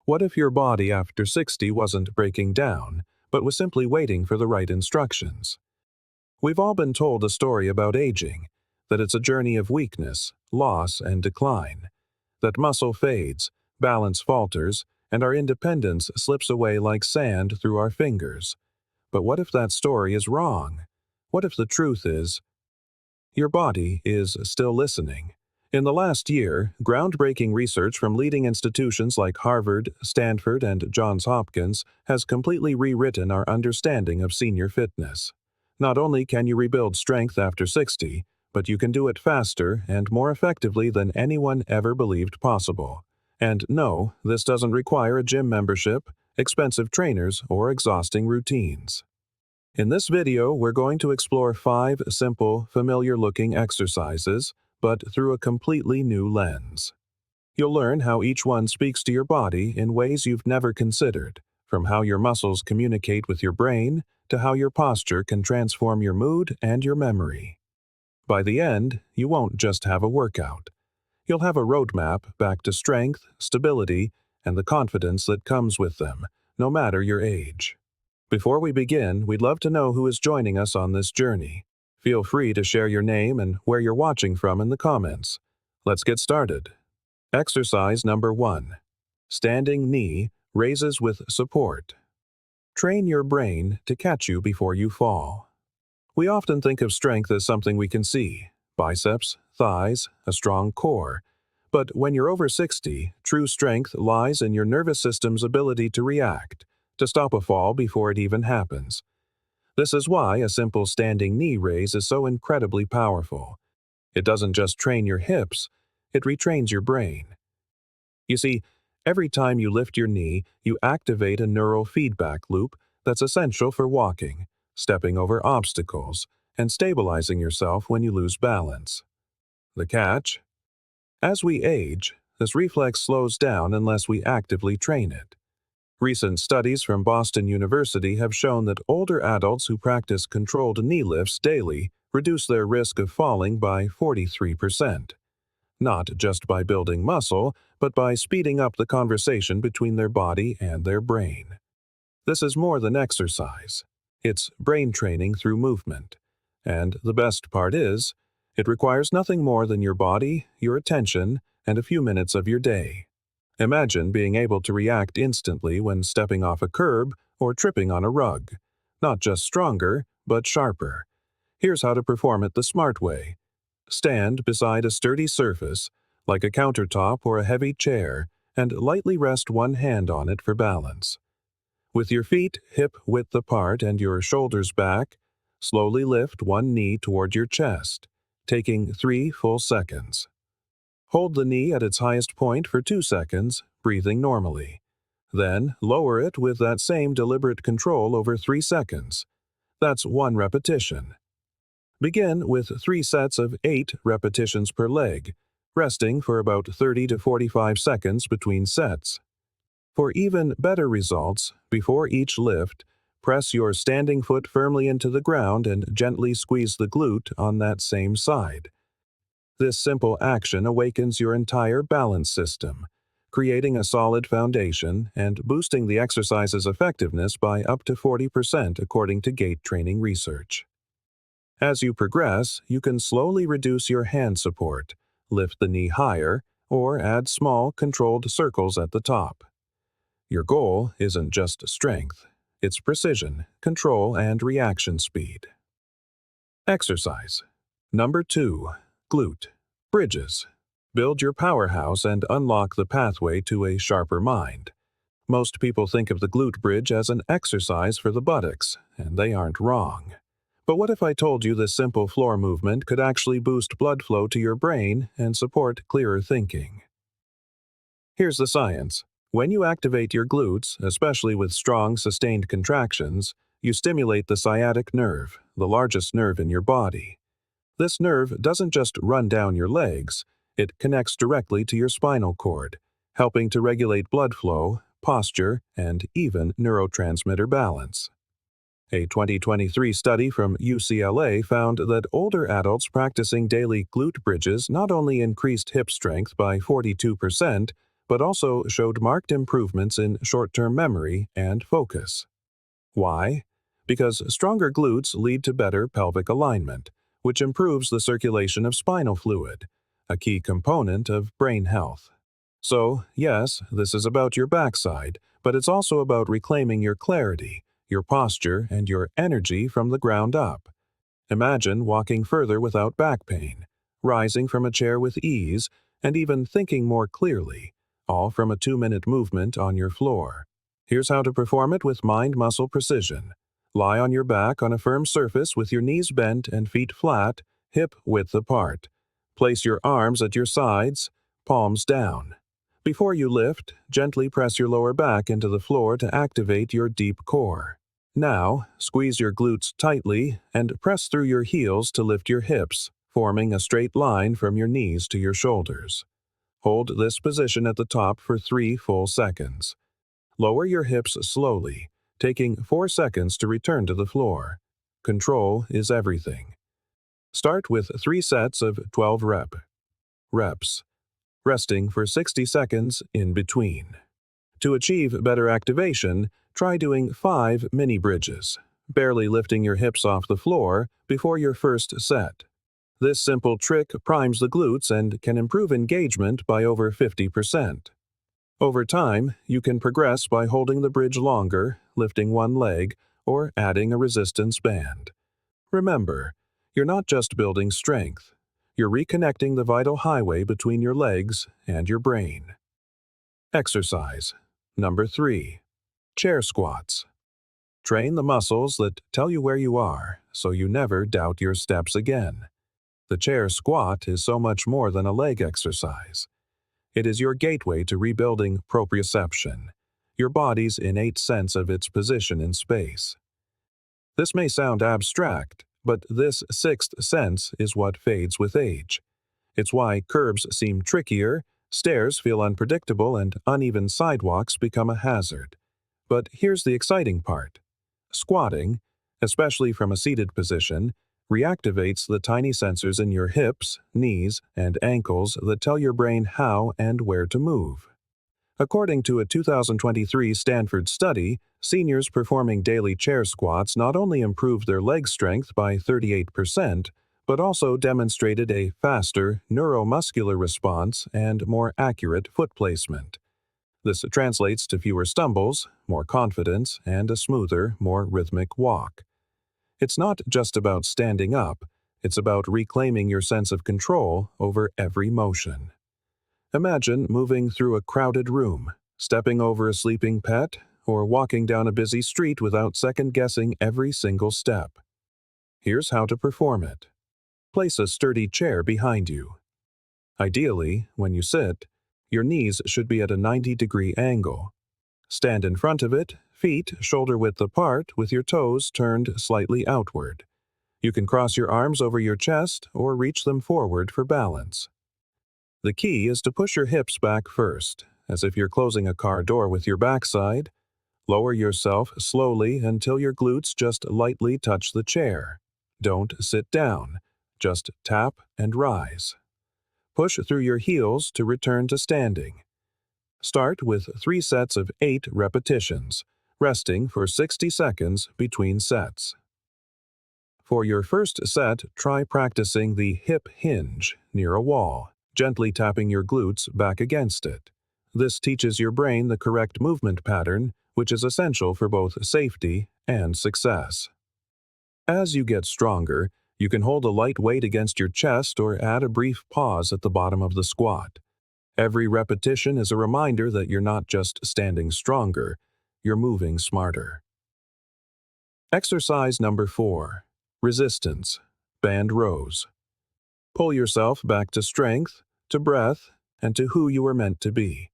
What if your body after 60 wasn't breaking down, but was simply waiting for the right instructions? We've all been told a story about aging, that it's a journey of weakness, loss, and decline, that muscle fades, balance falters, and our independence slips away like sand through our fingers. But what if that story is wrong? What if the truth is, your body is still listening? In the last year, groundbreaking research from leading institutions like Harvard, Stanford, and Johns Hopkins has completely rewritten our understanding of senior fitness. Not only can you rebuild strength after 60, but you can do it faster and more effectively than anyone ever believed possible. And no, this doesn't require a gym membership, expensive trainers, or exhausting routines. In this video, we're going to explore 5 simple, familiar-looking exercises, but through a completely new lens. You'll learn how each one speaks to your body in ways you've never considered, from how your muscles communicate with your brain to how your posture can transform your mood and your memory. By the end, you won't just have a workout. You'll have a roadmap back to strength, stability, and the confidence that comes with them, no matter your age. Before we begin, we'd love to know who is joining us on this journey. Feel free to share your name and where you're watching from in the comments. Let's get started. Exercise number 1. Standing knee raises with support. Train your brain to catch you before you fall. We often think of strength as something we can see: biceps, thighs, a strong core. But when you're over 60, true strength lies in your nervous system's ability to react, to stop a fall before it even happens. This is why a simple standing knee raise is so incredibly powerful. It doesn't just train your hips, it retrains your brain. You see, every time you lift your knee, you activate a neural feedback loop that's essential for walking, stepping over obstacles, and stabilizing yourself when you lose balance. The catch? As we age, this reflex slows down unless we actively train it. Recent studies from Boston University have shown that older adults who practice controlled knee lifts daily reduce their risk of falling by 43%. Not just by building muscle, but by speeding up the conversation between their body and their brain. This is more than exercise. It's brain training through movement. And the best part is, it requires nothing more than your body, your attention, and a few minutes of your day. Imagine being able to react instantly when stepping off a curb or tripping on a rug. Not just stronger, but sharper. Here's how to perform it the smart way. Stand beside a sturdy surface, like a countertop or a heavy chair, and lightly rest one hand on it for balance. With your feet hip-width apart and your shoulders back, slowly lift one knee toward your chest, taking 3 full seconds. Hold the knee at its highest point for 2 seconds, breathing normally. Then lower it with that same deliberate control over 3 seconds. That's 1 repetition. Begin with 3 sets of 8 repetitions per leg, resting for about 30 to 45 seconds between sets. For even better results, before each lift, press your standing foot firmly into the ground and gently squeeze the glute on that same side. This simple action awakens your entire balance system, creating a solid foundation and boosting the exercise's effectiveness by up to 40% according to gait training research. As you progress, you can slowly reduce your hand support, lift the knee higher, or add small, controlled circles at the top. Your goal isn't just strength, it's precision, control, and reaction speed. Exercise. Number 2. Glute bridges. Build your powerhouse and unlock the pathway to a sharper mind. Most people think of the glute bridge as an exercise for the buttocks, and they aren't wrong. But what if I told you this simple floor movement could actually boost blood flow to your brain and support clearer thinking? Here's the science. When you activate your glutes, especially with strong, sustained contractions, you stimulate the sciatic nerve, the largest nerve in your body. This nerve doesn't just run down your legs, it connects directly to your spinal cord, helping to regulate blood flow, posture, and even neurotransmitter balance. A 2023 study from UCLA found that older adults practicing daily glute bridges not only increased hip strength by 42%, but also showed marked improvements in short-term memory and focus. Why? Because stronger glutes lead to better pelvic alignment, which improves the circulation of spinal fluid, a key component of brain health. So, yes, this is about your backside, but it's also about reclaiming your clarity, your posture, and your energy from the ground up. Imagine walking further without back pain, rising from a chair with ease, and even thinking more clearly, all from a 2-minute movement on your floor. Here's how to perform it with mind-muscle precision. Lie on your back on a firm surface with your knees bent and feet flat, hip-width apart. Place your arms at your sides, palms down. Before you lift, gently press your lower back into the floor to activate your deep core. Now, squeeze your glutes tightly and press through your heels to lift your hips, forming a straight line from your knees to your shoulders. Hold this position at the top for 3 full seconds. Lower your hips slowly, taking 4 seconds to return to the floor. Control is everything. Start with 3 sets of 12 reps, resting for 60 seconds in between. To achieve better activation, try doing 5 mini bridges, barely lifting your hips off the floor before your first set. This simple trick primes the glutes and can improve engagement by over 50%. Over time, you can progress by holding the bridge longer, lifting one leg, or adding a resistance band. Remember, you're not just building strength. You're reconnecting the vital highway between your legs and your brain. Exercise. Number 3. Chair squats. Train the muscles that tell you where you are, so you never doubt your steps again. The chair squat is so much more than a leg exercise. It is your gateway to rebuilding proprioception, your body's innate sense of its position in space. This may sound abstract, but this sixth sense is what fades with age. It's why curbs seem trickier, stairs feel unpredictable, and uneven sidewalks become a hazard. But here's the exciting part. Squatting, especially from a seated position, reactivates the tiny sensors in your hips, knees, and ankles that tell your brain how and where to move. According to a 2023 Stanford study, seniors performing daily chair squats not only improved their leg strength by 38%, but also demonstrated a faster neuromuscular response and more accurate foot placement. This translates to fewer stumbles, more confidence, and a smoother, more rhythmic walk. It's not just about standing up, it's about reclaiming your sense of control over every motion. Imagine moving through a crowded room, stepping over a sleeping pet, or walking down a busy street without second-guessing every single step. Here's how to perform it. Place a sturdy chair behind you. Ideally, when you sit, your knees should be at a 90-degree angle. Stand in front of it, feet shoulder-width apart with your toes turned slightly outward. You can cross your arms over your chest or reach them forward for balance. The key is to push your hips back first, as if you're closing a car door with your backside. Lower yourself slowly until your glutes just lightly touch the chair. Don't sit down, just tap and rise. Push through your heels to return to standing. Start with 3 sets of 8 repetitions, resting for 60 seconds between sets. For your first set, try practicing the hip hinge near a wall, gently tapping your glutes back against it. This teaches your brain the correct movement pattern, which is essential for both safety and success. As you get stronger, you can hold a light weight against your chest or add a brief pause at the bottom of the squat. Every repetition is a reminder that you're not just standing stronger, you're moving smarter. Exercise number 4. Resistance. Band rows. Pull yourself back to strength, to breath, and to who you were meant to be.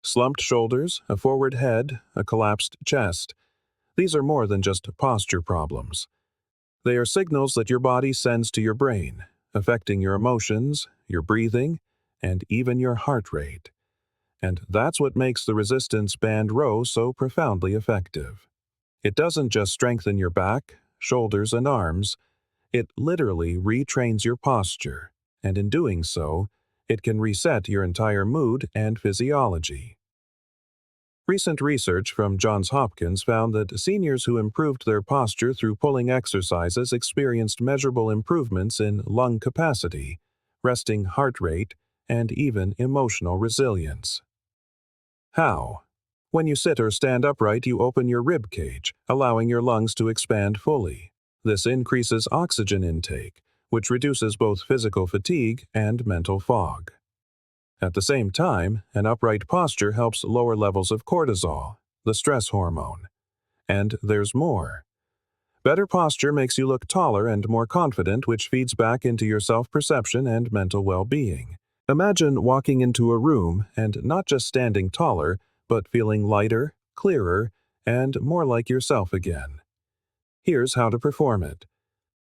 Slumped shoulders, a forward head, a collapsed chest. These are more than just posture problems. They are signals that your body sends to your brain, affecting your emotions, your breathing, and even your heart rate. And that's what makes the resistance band row so profoundly effective. It doesn't just strengthen your back, shoulders, and arms, it literally retrains your posture, and in doing so, It can reset your entire mood and physiology. Recent research from Johns Hopkins found that seniors who improved their posture through pulling exercises experienced measurable improvements in lung capacity, resting heart rate, and even emotional resilience. How? When you sit or stand upright, you open your rib cage, allowing your lungs to expand fully. This increases oxygen intake, which reduces both physical fatigue and mental fog. At the same time, an upright posture helps lower levels of cortisol, the stress hormone. And there's more. Better posture makes you look taller and more confident, which feeds back into your self-perception and mental well-being. Imagine walking into a room and not just standing taller, but feeling lighter, clearer, and more like yourself again. Here's how to perform it.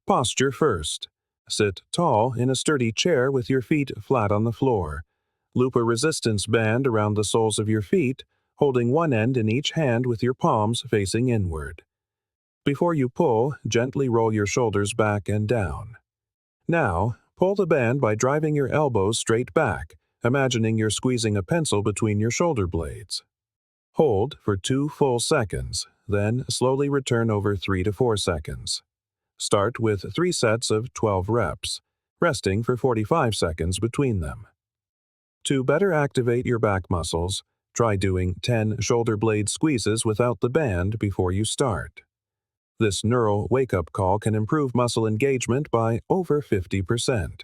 Posture first. Sit tall in a sturdy chair with your feet flat on the floor. Loop a resistance band around the soles of your feet, holding one end in each hand with your palms facing inward. Before you pull, gently roll your shoulders back and down. Now, pull the band by driving your elbows straight back, imagining you're squeezing a pencil between your shoulder blades. Hold for 2 full seconds, then slowly return over 3 to 4 seconds. Start with 3 sets of 12 reps, resting for 45 seconds between them. To better activate your back muscles, try doing 10 shoulder blade squeezes without the band before you start. This neural wake-up call can improve muscle engagement by over 50%.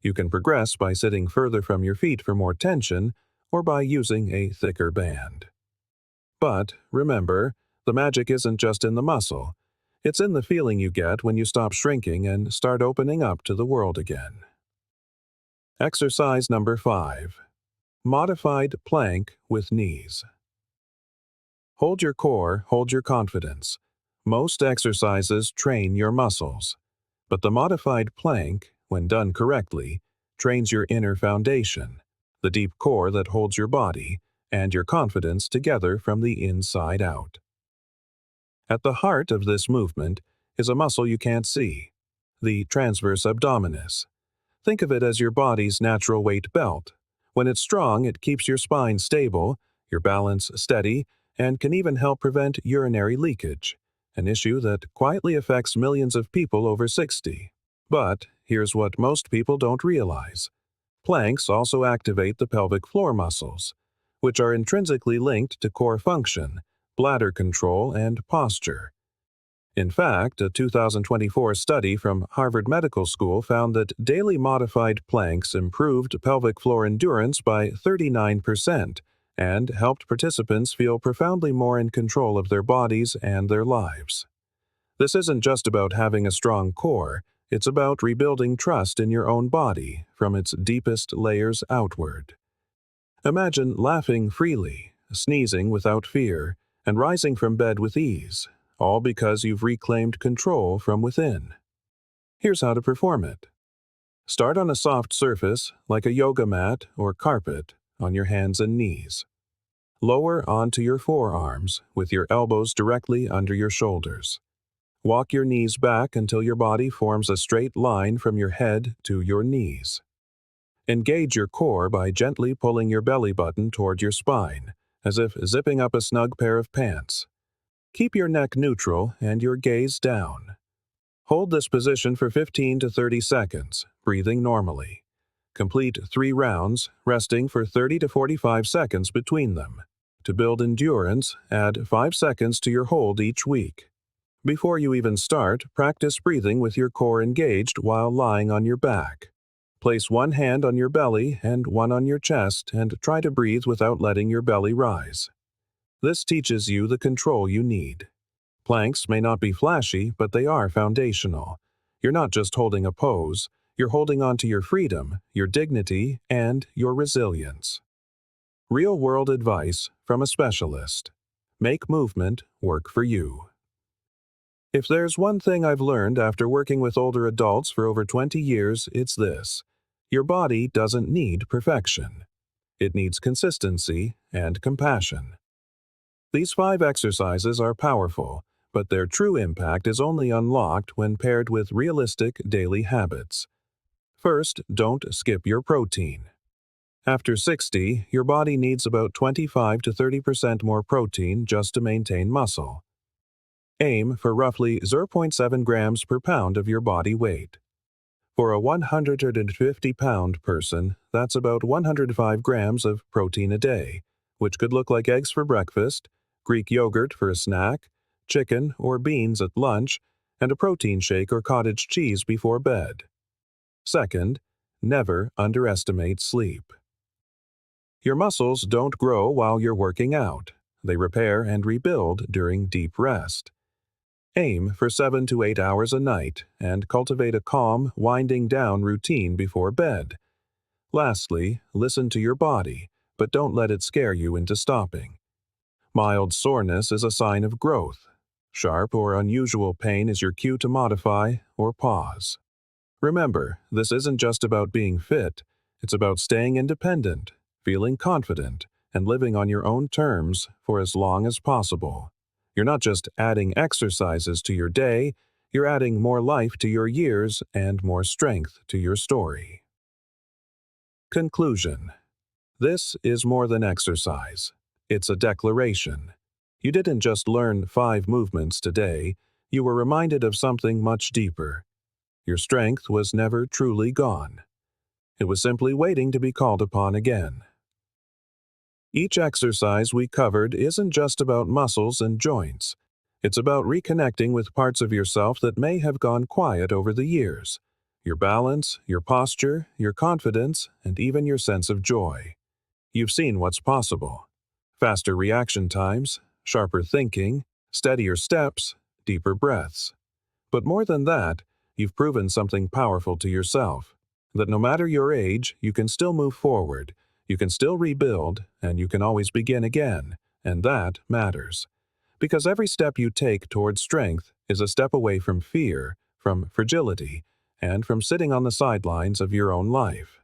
You can progress by sitting further from your feet for more tension or by using a thicker band. But remember, the magic isn't just in the muscle. It's in the feeling you get when you stop shrinking and start opening up to the world again. Exercise number 5. Modified plank with knees. Hold your core, hold your confidence. Most exercises train your muscles, but the modified plank, when done correctly, trains your inner foundation, the deep core that holds your body and your confidence together from the inside out. At the heart of this movement is a muscle you can't see, the transverse abdominis. Think of it as your body's natural weight belt. When it's strong, it keeps your spine stable, your balance steady, and can even help prevent urinary leakage, an issue that quietly affects millions of people over 60. But here's what most people don't realize. Planks also activate the pelvic floor muscles, which are intrinsically linked to core function, bladder control, and posture. In fact, a 2024 study from Harvard Medical School found that daily modified planks improved pelvic floor endurance by 39% and helped participants feel profoundly more in control of their bodies and their lives. This isn't just about having a strong core, it's about rebuilding trust in your own body from its deepest layers outward. Imagine laughing freely, sneezing without fear, and rising from bed with ease, all because you've reclaimed control from within. Here's how to perform it. Start on a soft surface, like a yoga mat or carpet, on your hands and knees. Lower onto your forearms, with your elbows directly under your shoulders. Walk your knees back until your body forms a straight line from your head to your knees. Engage your core by gently pulling your belly button toward your spine, as if zipping up a snug pair of pants. Keep your neck neutral and your gaze down. Hold this position for 15 to 30 seconds, breathing normally. Complete 3 rounds, resting for 30 to 45 seconds between them. To build endurance, add 5 seconds to your hold each week. Before you even start, practice breathing with your core engaged while lying on your back. Place one hand on your belly and one on your chest and try to breathe without letting your belly rise. This teaches you the control you need. Planks may not be flashy, but they are foundational. You're not just holding a pose, you're holding on to your freedom, your dignity, and your resilience. Real-world advice from a specialist. Make movement work for you. If there's one thing I've learned after working with older adults for over 20 years, it's this. Your body doesn't need perfection. It needs consistency and compassion. These 5 exercises are powerful, but their true impact is only unlocked when paired with realistic daily habits. First, don't skip your protein. After 60, your body needs about 25 to 30% more protein just to maintain muscle. Aim for roughly 0.7 grams per pound of your body weight. For a 150-pound person, that's about 105 grams of protein a day, which could look like eggs for breakfast, Greek yogurt for a snack, chicken or beans at lunch, and a protein shake or cottage cheese before bed. Second, never underestimate sleep. Your muscles don't grow while you're working out. They repair and rebuild during deep rest. Aim for 7 to 8 hours a night and cultivate a calm, winding down routine before bed. Lastly, listen to your body, but don't let it scare you into stopping. Mild soreness is a sign of growth. Sharp or unusual pain is your cue to modify or pause. Remember, this isn't just about being fit, it's about staying independent, feeling confident, and living on your own terms for as long as possible. You're not just adding exercises to your day, you're adding more life to your years and more strength to your story. Conclusion. This is more than exercise. It's a declaration. You didn't just learn 5 movements today, you were reminded of something much deeper. Your strength was never truly gone. It was simply waiting to be called upon again. Each exercise we covered isn't just about muscles and joints. It's about reconnecting with parts of yourself that may have gone quiet over the years. Your balance, your posture, your confidence, and even your sense of joy. You've seen what's possible. Faster reaction times, sharper thinking, steadier steps, deeper breaths. But more than that, you've proven something powerful to yourself. That no matter your age, you can still move forward. You can still rebuild, and you can always begin again, and that matters. Because every step you take towards strength is a step away from fear, from fragility, and from sitting on the sidelines of your own life.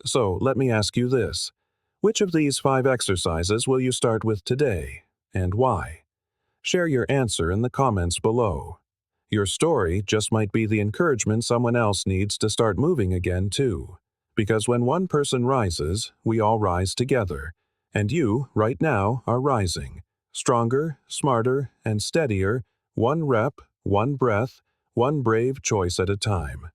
So let me ask you this. Which of these 5 exercises will you start with today, and why? Share your answer in the comments below. Your story just might be the encouragement someone else needs to start moving again too. Because when one person rises, we all rise together. And you, right now, are rising. Stronger, smarter, and steadier, one rep, one breath, one brave choice at a time.